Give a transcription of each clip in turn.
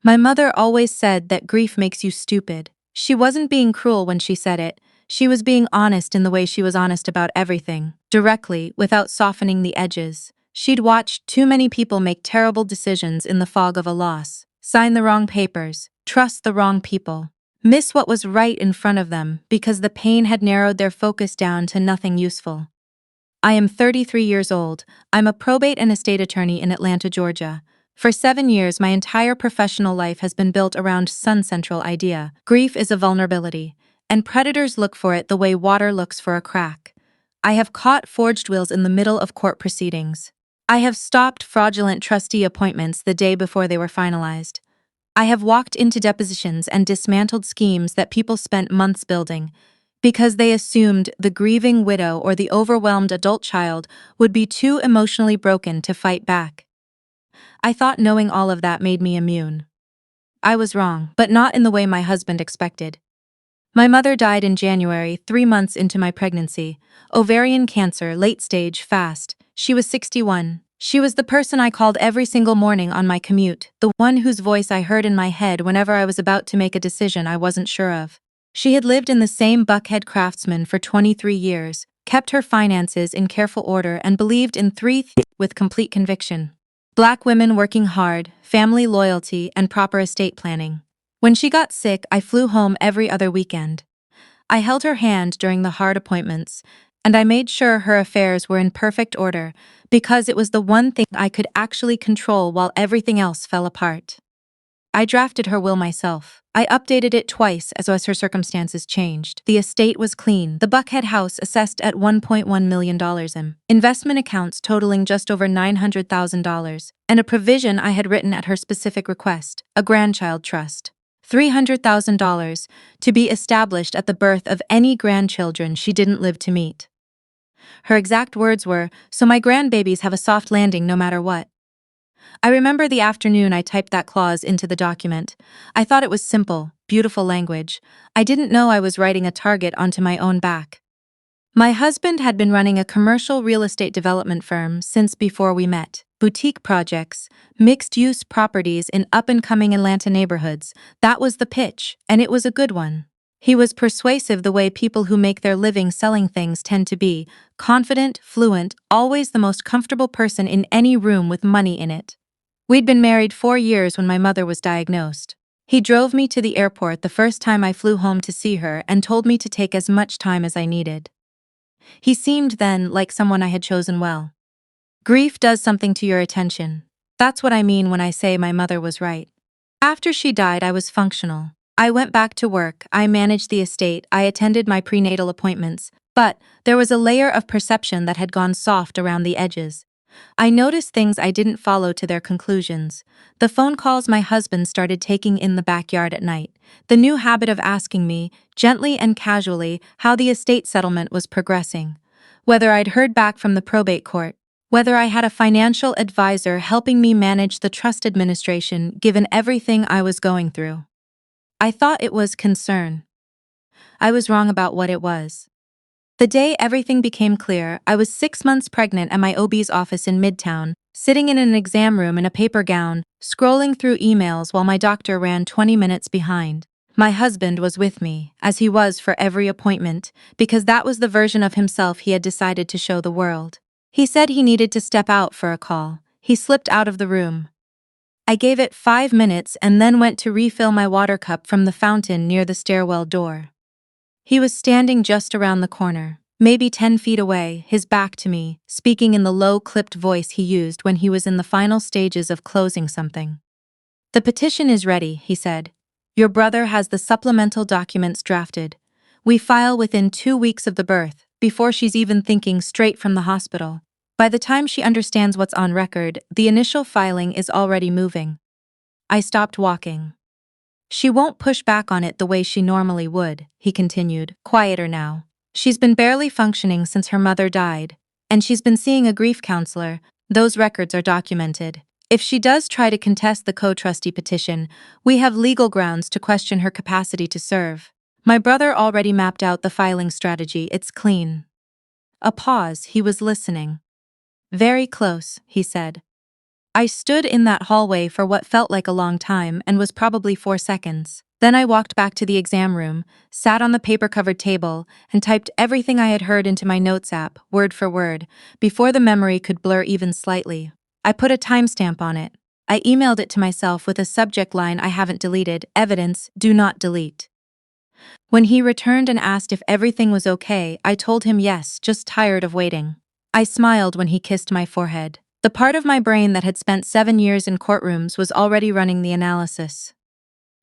My mother always said that grief makes you stupid. She wasn't being cruel when she said it. She was being honest in the way she was honest about everything, directly, without softening the edges. She'd watched too many people make terrible decisions in the fog of a loss, sign the wrong papers, trust the wrong people, miss what was right in front of them because the pain had narrowed their focus down to nothing useful. I am 33 years old. I'm a probate and estate attorney in Atlanta, Georgia. For 7 years, my entire professional life has been built around one central idea. Grief is a vulnerability, and predators look for it the way water looks for a crack. I have caught forged wills in the middle of court proceedings. I have stopped fraudulent trustee appointments the day before they were finalized. I have walked into depositions and dismantled schemes that people spent months building, because they assumed the grieving widow or the overwhelmed adult child would be too emotionally broken to fight back. I thought knowing all of that made me immune. I was wrong, but not in the way my husband expected. My mother died in January, 3 months into my pregnancy. Ovarian cancer, late stage, fast. She was 61. She was the person I called every single morning on my commute, the one whose voice I heard in my head whenever I was about to make a decision I wasn't sure of. She had lived in the same Buckhead Craftsman for 23 years, kept her finances in careful order, and believed in three things with complete conviction: Black women working hard, family loyalty, and proper estate planning. When she got sick, I flew home every other weekend. I held her hand during the hard appointments, and I made sure her affairs were in perfect order, because it was the one thing I could actually control while everything else fell apart. I drafted her will myself. I updated it twice as her circumstances changed. The estate was clean. The Buckhead house assessed at $1.1 million in investment accounts totaling just over $900,000, and a provision I had written at her specific request, a grandchild trust. $300,000 to be established at the birth of any grandchildren she didn't live to meet. Her exact words were, "So my grandbabies have a soft landing no matter what." I remember the afternoon I typed that clause into the document. I thought it was simple, beautiful language. I didn't know I was writing a target onto my own back. My husband had been running a commercial real estate development firm since before we met. Boutique projects, mixed-use properties in up-and-coming Atlanta neighborhoods. That was the pitch, and it was a good one. He was persuasive the way people who make their living selling things tend to be: confident, fluent, always the most comfortable person in any room with money in it. We'd been married 4 years when my mother was diagnosed. He drove me to the airport the first time I flew home to see her and told me to take as much time as I needed. He seemed then like someone I had chosen well. Grief does something to your attention. That's what I mean when I say my mother was right. After she died, I was functional. I went back to work, I managed the estate, I attended my prenatal appointments, but there was a layer of perception that had gone soft around the edges. I noticed things I didn't follow to their conclusions. The phone calls my husband started taking in the backyard at night. The new habit of asking me, gently and casually, how the estate settlement was progressing. Whether I'd heard back from the probate court. Whether I had a financial advisor helping me manage the trust administration given everything I was going through. I thought it was concern. I was wrong about what it was. The day everything became clear, I was 6 months pregnant at my OB's office in Midtown, sitting in an exam room in a paper gown, scrolling through emails while my doctor ran 20 minutes behind. My husband was with me, as he was for every appointment, because that was the version of himself he had decided to show the world. He said he needed to step out for a call. He slipped out of the room. I gave it 5 minutes and then went to refill my water cup from the fountain near the stairwell door. He was standing just around the corner, maybe 10 feet away, his back to me, speaking in the low, clipped voice he used when he was in the final stages of closing something. "The petition is ready," he said. "Your brother has the supplemental documents drafted. We file within 2 weeks of the birth, before she's even thinking straight from the hospital. By the time she understands what's on record, the initial filing is already moving." I stopped walking. "She won't push back on it the way she normally would," he continued, quieter now. "She's been barely functioning since her mother died, and she's been seeing a grief counselor. Those records are documented. If she does try to contest the co-trustee petition, we have legal grounds to question her capacity to serve. My brother already mapped out the filing strategy. It's clean." A pause. He was listening. "Very close," he said. I stood in that hallway for what felt like a long time and was probably 4 seconds. Then I walked back to the exam room, sat on the paper-covered table, and typed everything I had heard into my notes app, word for word, before the memory could blur even slightly. I put a timestamp on it. I emailed it to myself with a subject line I haven't deleted: evidence, do not delete. When he returned and asked if everything was okay, I told him yes, just tired of waiting. I smiled when he kissed my forehead. The part of my brain that had spent 7 years in courtrooms was already running the analysis.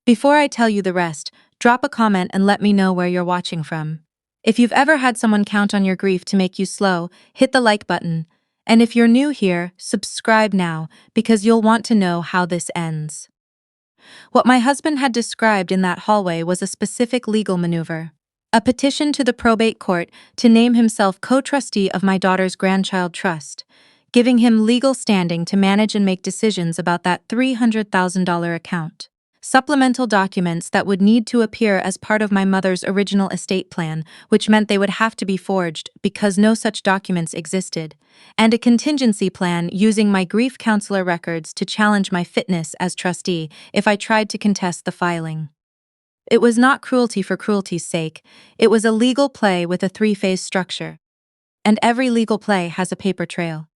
Before I tell you the rest, drop a comment and let me know where you're watching from. If you've ever had someone count on your grief to make you slow, hit the like button. And if you're new here, subscribe now, because you'll want to know how this ends. What my husband had described in that hallway was a specific legal maneuver. A petition to the probate court to name himself co-trustee of my daughter's grandchild trust, giving him legal standing to manage and make decisions about that $300,000 account. Supplemental documents that would need to appear as part of my mother's original estate plan, which meant they would have to be forged because no such documents existed, and a contingency plan using my grief counselor records to challenge my fitness as trustee if I tried to contest the filing. It was not cruelty for cruelty's sake, it was a legal play with a three-phase structure. And every legal play has a paper trail.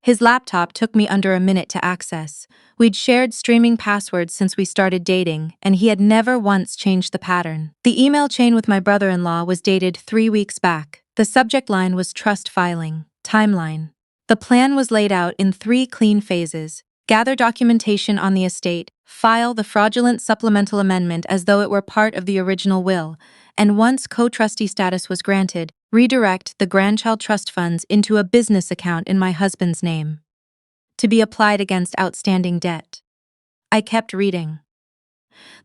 His laptop took me under a minute to access. We'd shared streaming passwords since we started dating, and he had never once changed the pattern. The email chain with my brother-in-law was dated 3 weeks back. The subject line was trust filing, timeline. The plan was laid out in 3 clean phases: gather documentation on the estate, file the fraudulent supplemental amendment as though it were part of the original will, and once co-trustee status was granted, redirect the grandchild trust funds into a business account in my husband's name, to be applied against outstanding debt. I kept reading.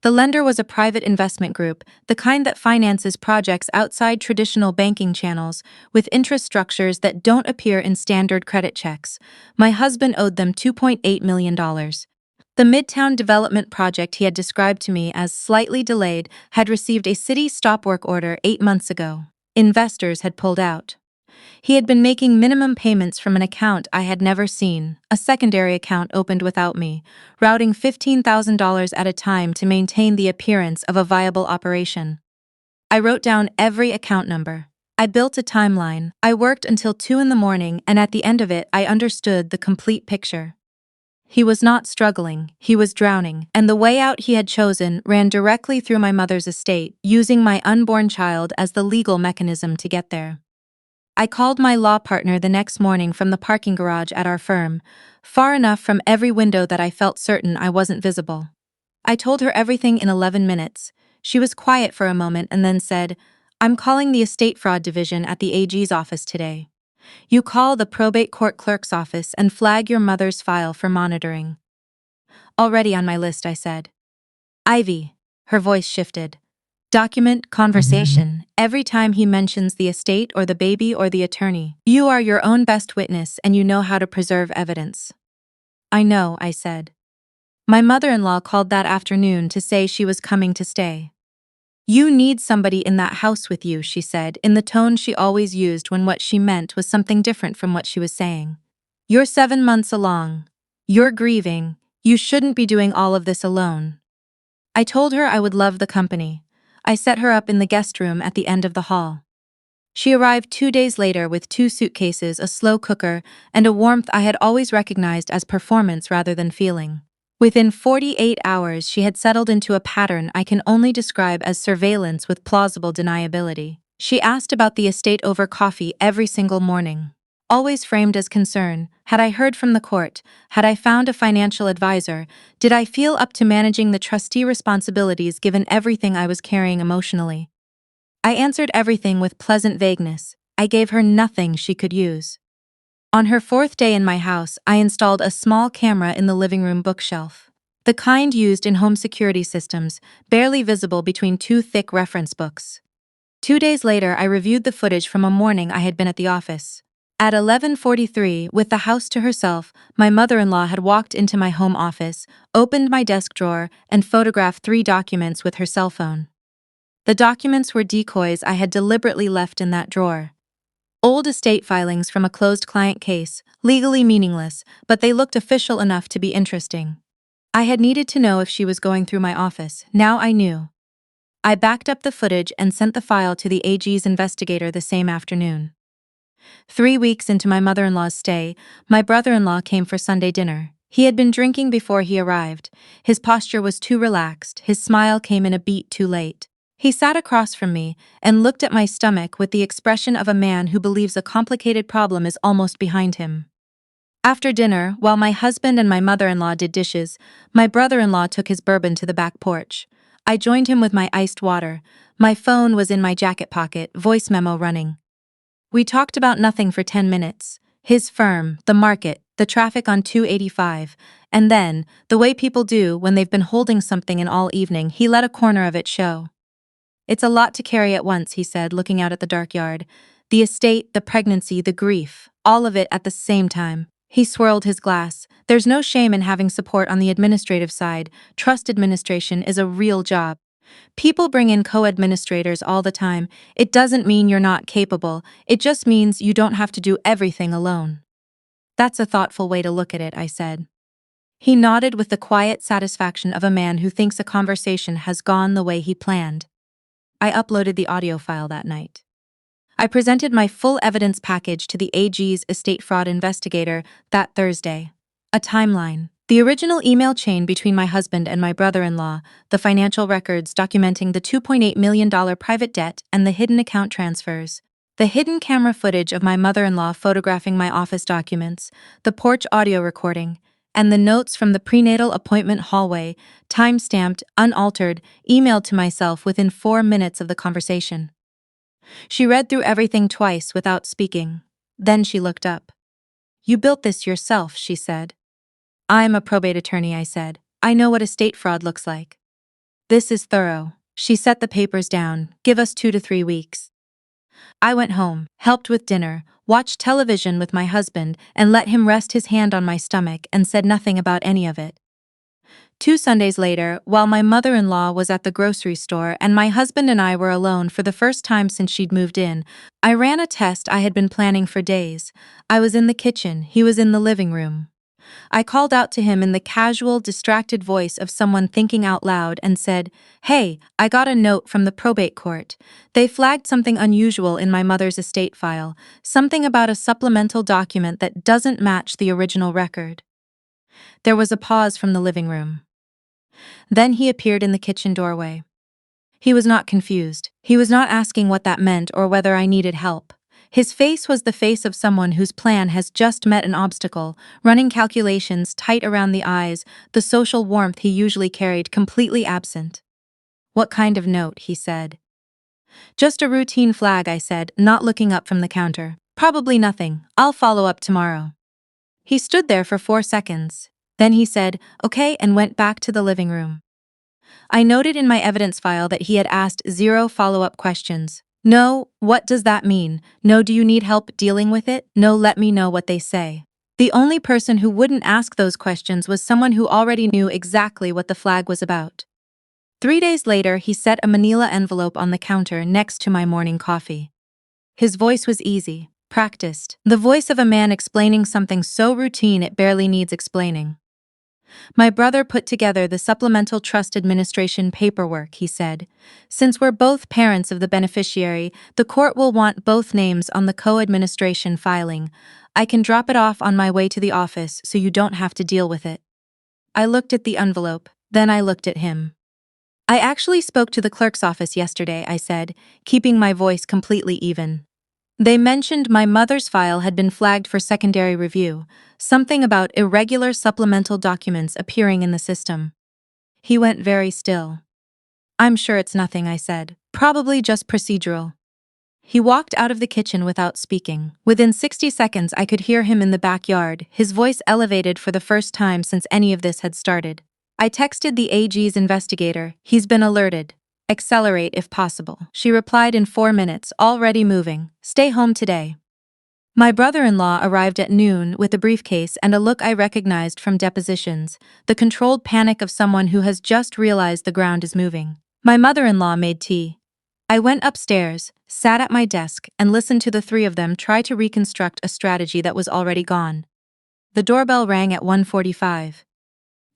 The lender was a private investment group, the kind that finances projects outside traditional banking channels, with interest structures that don't appear in standard credit checks. My husband owed them $2.8 million. The Midtown development project he had described to me as slightly delayed had received a city stop work order 8 months ago. Investors had pulled out. He had been making minimum payments from an account I had never seen, a secondary account opened without me, routing $15,000 at a time to maintain the appearance of a viable operation. I wrote down every account number. I built a timeline. I worked until 2 in the morning, and at the end of it, I understood the complete picture. He was not struggling, he was drowning, and the way out he had chosen ran directly through my mother's estate, using my unborn child as the legal mechanism to get there. I called my law partner the next morning from the parking garage at our firm, far enough from every window that I felt certain I wasn't visible. I told her everything in 11 minutes. She was quiet for a moment and then said, "I'm calling the estate fraud division at the AG's office today. You call the probate court clerk's office and flag your mother's file for monitoring." "Already on my list," I said. "Ivy." Her voice shifted. "Document conversation every time he mentions the estate or the baby or the attorney. You are your own best witness and you know how to preserve evidence." "I know," I said. My mother-in-law called that afternoon to say she was coming to stay. "You need somebody in that house with you," she said, in the tone she always used when what she meant was something different from what she was saying. "You're 7 months along. You're grieving. You shouldn't be doing all of this alone." I told her I would love the company. I set her up in the guest room at the end of the hall. She arrived 2 days later with 2 suitcases, a slow cooker, and a warmth I had always recognized as performance rather than feeling. Within 48 hours, she had settled into a pattern I can only describe as surveillance with plausible deniability. She asked about the estate over coffee every single morning. Always framed as concern: had I heard from the court? Had I found a financial advisor? Did I feel up to managing the trustee responsibilities given everything I was carrying emotionally? I answered everything with pleasant vagueness. I gave her nothing she could use. On her 4th day in my house, I installed a small camera in the living room bookshelf. The kind used in home security systems, barely visible between 2 thick reference books. 2 days later, I reviewed the footage from a morning I had been at the office. At 11:43, with the house to herself, my mother-in-law had walked into my home office, opened my desk drawer, and photographed 3 documents with her cell phone. The documents were decoys I had deliberately left in that drawer. Old estate filings from a closed client case, legally meaningless, but they looked official enough to be interesting. I had needed to know if she was going through my office. Now I knew. I backed up the footage and sent the file to the AG's investigator the same afternoon. 3 weeks into my mother-in-law's stay, my brother-in-law came for Sunday dinner. He had been drinking before he arrived. His posture was too relaxed, his smile came in a beat too late. He sat across from me and looked at my stomach with the expression of a man who believes a complicated problem is almost behind him. After dinner, while my husband and my mother-in-law did dishes, my brother-in-law took his bourbon to the back porch. I joined him with my iced water. My phone was in my jacket pocket, voice memo running. We talked about nothing for 10 minutes. His firm, the market, the traffic on 285, and then, the way people do when they've been holding something in all evening, he let a corner of it show. It's a lot to carry at once, he said, looking out at the dark yard. The estate, the pregnancy, the grief, all of it at the same time. He swirled his glass. There's no shame in having support on the administrative side. Trust administration is a real job. People bring in co-administrators all the time. It doesn't mean you're not capable. It just means you don't have to do everything alone. That's a thoughtful way to look at it, I said. He nodded with the quiet satisfaction of a man who thinks a conversation has gone the way he planned. I uploaded the audio file that night. I presented my full evidence package to the AG's estate fraud investigator that Thursday. A timeline. The original email chain between my husband and my brother-in-law, the financial records documenting the $2.8 million private debt and the hidden account transfers, the hidden camera footage of my mother-in-law photographing my office documents, the porch audio recording, and the notes from the prenatal appointment hallway, time-stamped, unaltered, emailed to myself within 4 minutes of the conversation. She read through everything twice without speaking. Then she looked up. "You built this yourself," she said. "I'm a probate attorney," I said. "I know what estate fraud looks like." "This is thorough." She set the papers down. "Give us 2 to 3 weeks." I went home, helped with dinner, watched television with my husband, and let him rest his hand on my stomach and said nothing about any of it. 2 Sundays later, while my mother-in-law was at the grocery store and my husband and I were alone for the first time since she'd moved in, I ran a test I had been planning for days. I was in the kitchen, he was in the living room. I called out to him in the casual, distracted voice of someone thinking out loud and said, "Hey, I got a note from the probate court. They flagged something unusual in my mother's estate file, something about a supplemental document that doesn't match the original record." There was a pause from the living room. Then he appeared in the kitchen doorway. He was not confused. He was not asking what that meant or whether I needed help. His face was the face of someone whose plan has just met an obstacle, running calculations tight around the eyes, the social warmth he usually carried completely absent. "What kind of note?" he said. "Just a routine flag," I said, not looking up from the counter. "Probably nothing. I'll follow up tomorrow." He stood there for 4 seconds. Then he said, "Okay," and went back to the living room. I noted in my evidence file that he had asked 0 follow-up questions. No, what does that mean? No, do you need help dealing with it? No, let me know what they say. The only person who wouldn't ask those questions was someone who already knew exactly what the flag was about. 3 days later, he set a manila envelope on the counter next to my morning coffee. His voice was easy, practiced, the voice of a man explaining something so routine it barely needs explaining. "My brother put together the supplemental trust administration paperwork," he said. "Since we're both parents of the beneficiary, the court will want both names on the co-administration filing. I can drop it off on my way to the office so you don't have to deal with it." I looked at the envelope, then I looked at him. "I actually spoke to the clerk's office yesterday," I said, keeping my voice completely even. "They mentioned my mother's file had been flagged for secondary review, something about irregular supplemental documents appearing in the system." He went very still. "I'm sure it's nothing," I said. "Probably just procedural." He walked out of the kitchen without speaking. Within 60 seconds I could hear him in the backyard, his voice elevated for the first time since any of this had started. I texted the AG's investigator. "He's been alerted. Accelerate if possible." She replied in 4 minutes, already moving. "Stay home today." My brother-in-law arrived at noon with a briefcase and a look I recognized from depositions, the controlled panic of someone who has just realized the ground is moving. My mother-in-law made tea. I went upstairs, sat at my desk, and listened to the three of them try to reconstruct a strategy that was already gone. The doorbell rang at 1:45.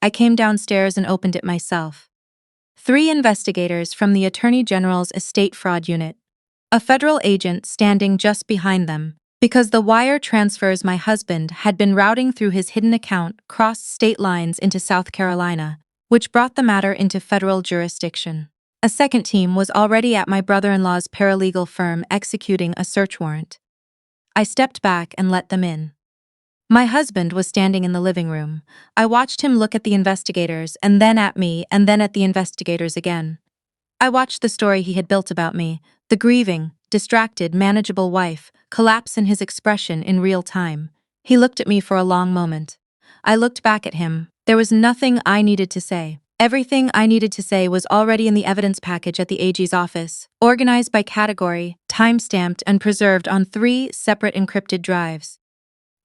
I came downstairs and opened it myself. 3 investigators from the Attorney General's Estate Fraud Unit. A federal agent standing just behind them, because the wire transfers my husband had been routing through his hidden account crossed state lines into South Carolina, which brought the matter into federal jurisdiction. A second team was already at my brother-in-law's paralegal firm executing a search warrant. I stepped back and let them in. My husband was standing in the living room. I watched him look at the investigators and then at me and then at the investigators again. I watched the story he had built about me, the grieving, distracted, manageable wife, collapse in his expression in real time. He looked at me for a long moment. I looked back at him. There was nothing I needed to say. Everything I needed to say was already in the evidence package at the AG's office, organized by category, time-stamped, and preserved on 3 separate encrypted drives.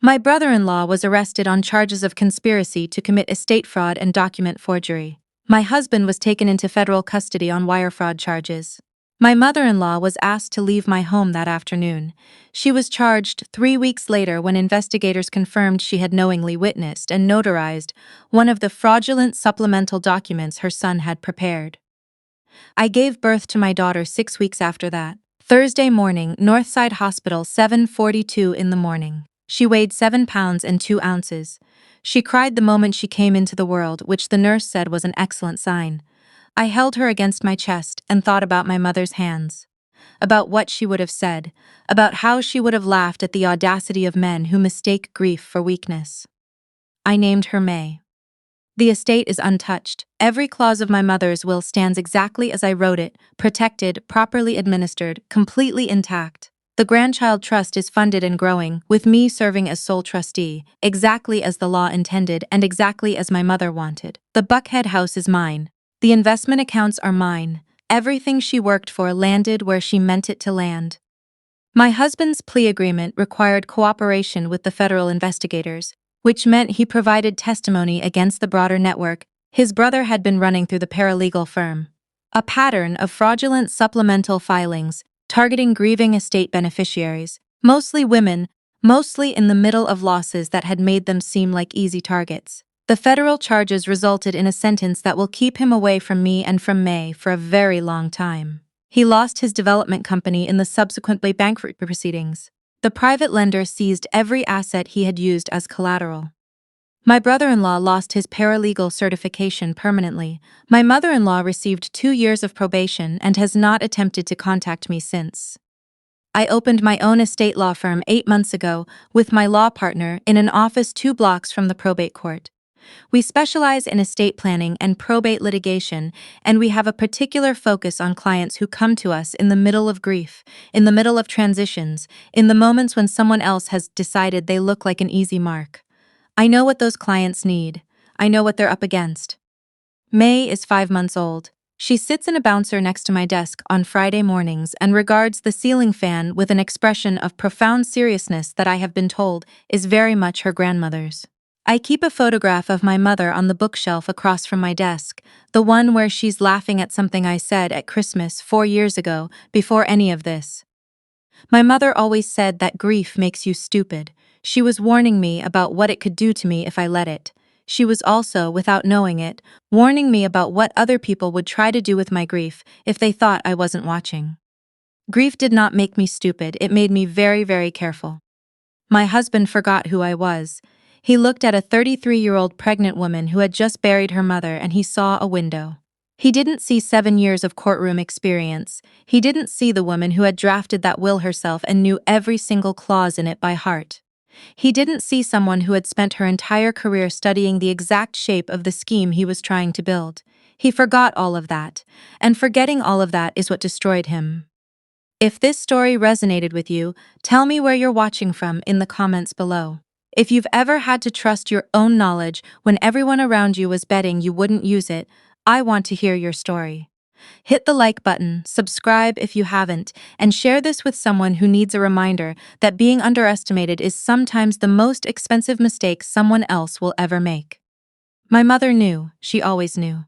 My brother-in-law was arrested on charges of conspiracy to commit estate fraud and document forgery. My husband was taken into federal custody on wire fraud charges. My mother-in-law was asked to leave my home that afternoon. She was charged 3 weeks later when investigators confirmed she had knowingly witnessed and notarized one of the fraudulent supplemental documents her son had prepared. I gave birth to my daughter 6 weeks after that. Thursday morning, Northside Hospital, 7:42 in the morning. She weighed 7 pounds and 2 ounces. She cried the moment she came into the world, which the nurse said was an excellent sign. I held her against my chest and thought about my mother's hands, about what she would have said, about how she would have laughed at the audacity of men who mistake grief for weakness. I named her May. The estate is untouched. Every clause of my mother's will stands exactly as I wrote it, protected, properly administered, completely intact. The grandchild trust is funded and growing, with me serving as sole trustee, exactly as the law intended and exactly as my mother wanted. The Buckhead house is mine. The investment accounts are mine. Everything she worked for landed where she meant it to land. My husband's plea agreement required cooperation with the federal investigators, which meant he provided testimony against the broader network his brother had been running through the paralegal firm. A pattern of fraudulent supplemental filings targeting grieving estate beneficiaries, mostly women, mostly in the middle of losses that had made them seem like easy targets. The federal charges resulted in a sentence that will keep him away from me and from May for a very long time. He lost his development company in the subsequently bankruptcy proceedings. The private lender seized every asset he had used as collateral. My brother-in-law lost his paralegal certification permanently. My mother-in-law received 2 years of probation and has not attempted to contact me since. I opened my own estate law firm 8 months ago with my law partner in an office 2 blocks from the probate court. We specialize in estate planning and probate litigation, and we have a particular focus on clients who come to us in the middle of grief, in the middle of transitions, in the moments when someone else has decided they look like an easy mark. I know what those clients need. I know what they're up against. May is 5 months old. She sits in a bouncer next to my desk on Friday mornings and regards the ceiling fan with an expression of profound seriousness that I have been told is very much her grandmother's. I keep a photograph of my mother on the bookshelf across from my desk, the one where she's laughing at something I said at Christmas 4 years ago, before any of this. My mother always said that grief makes you stupid. She was warning me about what it could do to me if I let it. She was also, without knowing it, warning me about what other people would try to do with my grief if they thought I wasn't watching. Grief did not make me stupid, it made me very, very careful. My husband forgot who I was. He looked at a 33-year-old pregnant woman who had just buried her mother and he saw a window. He didn't see 7 years of courtroom experience. He didn't see the woman who had drafted that will herself and knew every single clause in it by heart. He didn't see someone who had spent her entire career studying the exact shape of the scheme he was trying to build. He forgot all of that, and forgetting all of that is what destroyed him. If this story resonated with you, tell me where you're watching from in the comments below. If you've ever had to trust your own knowledge when everyone around you was betting you wouldn't use it, I want to hear your story. Hit the like button, subscribe if you haven't, and share this with someone who needs a reminder that being underestimated is sometimes the most expensive mistake someone else will ever make. My mother knew, she always knew.